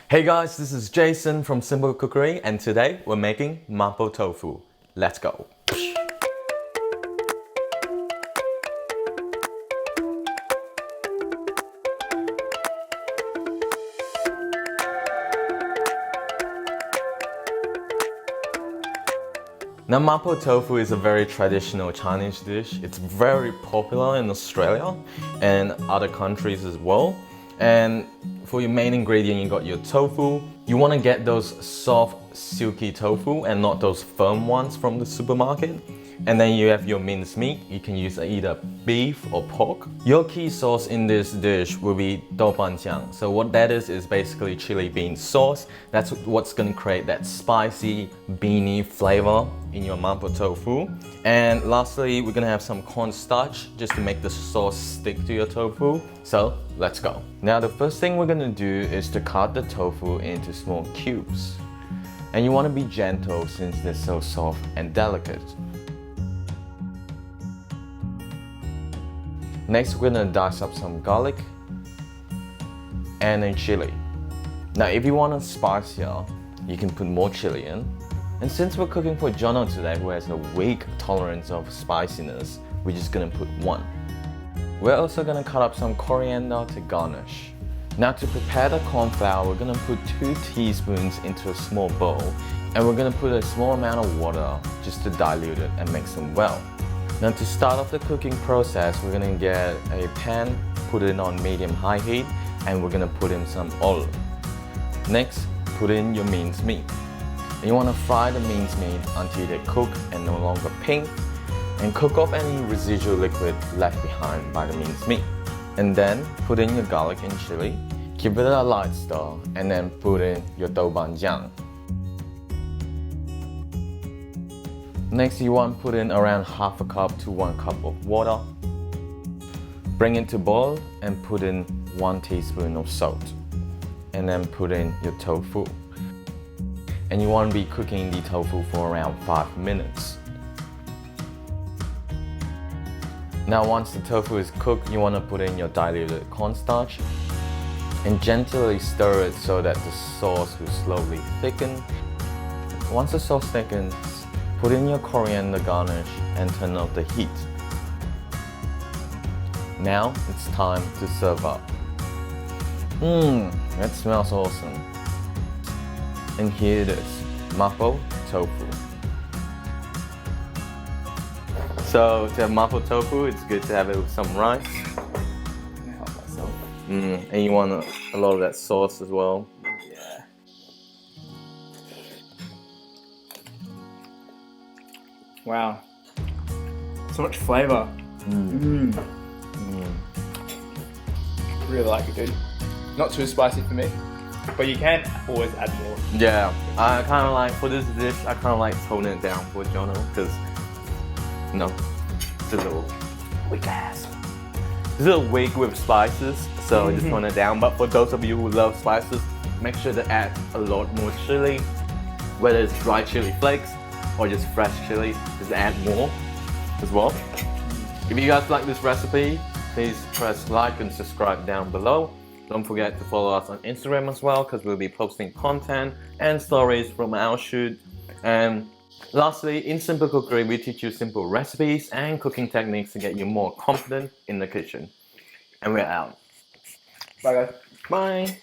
Hey guys, this is Jason from Simple Cookery and today we're making Mapo Tofu. Let's go! Now Mapo Tofu is a very traditional Chinese dish. It's very popular in Australia and other countries as well. And for your main ingredient, you got your tofu. You want to get those soft, silky tofu and not those firm ones from the supermarket. And then you have your minced meat. You can use either beef or pork. Your key sauce in this dish will be Doubanjiang. So what that is basically chili bean sauce. That's what's going to create that spicy, beany flavor in your Mapo tofu. And lastly, we're going to have some cornstarch just to make the sauce stick to your tofu. So let's go. Now the first thing we're going to do is to cut the tofu into small cubes. And you want to be gentle since they're so soft and delicate. Next, we're gonna dice up some garlic and a chili. Now, if you want it spicier, you can put more chili in. And since we're cooking for Jono today, who has a weak tolerance of spiciness, we're just gonna put one. We're also gonna cut up some coriander to garnish. Now, to prepare the cornflour, we're gonna put 2 teaspoons into a small bowl, and we're gonna put a small amount of water just to dilute it and mix them well. Now to start off the cooking process, we're gonna get a pan, put it on medium-high heat, and we're gonna put in some oil. Next, put in your minced meat. And you wanna fry the minced meat until they cook and no longer pink, and cook off any residual liquid left behind by the minced meat. And then put in your garlic and chili, give it a light stir, and then put in your Doubanjiang. Next, you want to put in around half a cup to 1 cup of water. Bring it to boil and put in 1 teaspoon of salt. And then put in your tofu. And you want to be cooking the tofu for around 5 minutes. Now once the tofu is cooked, you want to put in your diluted cornstarch and gently stir it so that the sauce will slowly thicken. Once the sauce thickens, put in your coriander garnish and turn off the heat. Now it's time to serve up. That smells awesome. And here it is, Mapo Tofu. So to have Mapo Tofu, it's good to have it with some rice. Help myself. And you want a lot of that sauce as well. Yeah. Wow. So much flavor. Really like it, dude. Not too spicy for me, but you can always add more. Yeah, I kind of like, for this dish, I kind of like tone it down for Jono, because, you know, it's a little weak ass. It's a little weak with spices, so I just tone it down. But for those of you who love spices, make sure to add a lot more chili, whether it's dry chili flakes or just fresh chili, just add more as well. If you guys like this recipe, please press like and subscribe down below. Don't forget to follow us on Instagram as well, because we'll be posting content and stories from our shoot. And lastly, in Simple Cookery, we teach you simple recipes and cooking techniques to get you more confident in the kitchen. And we're out. Bye guys. Bye.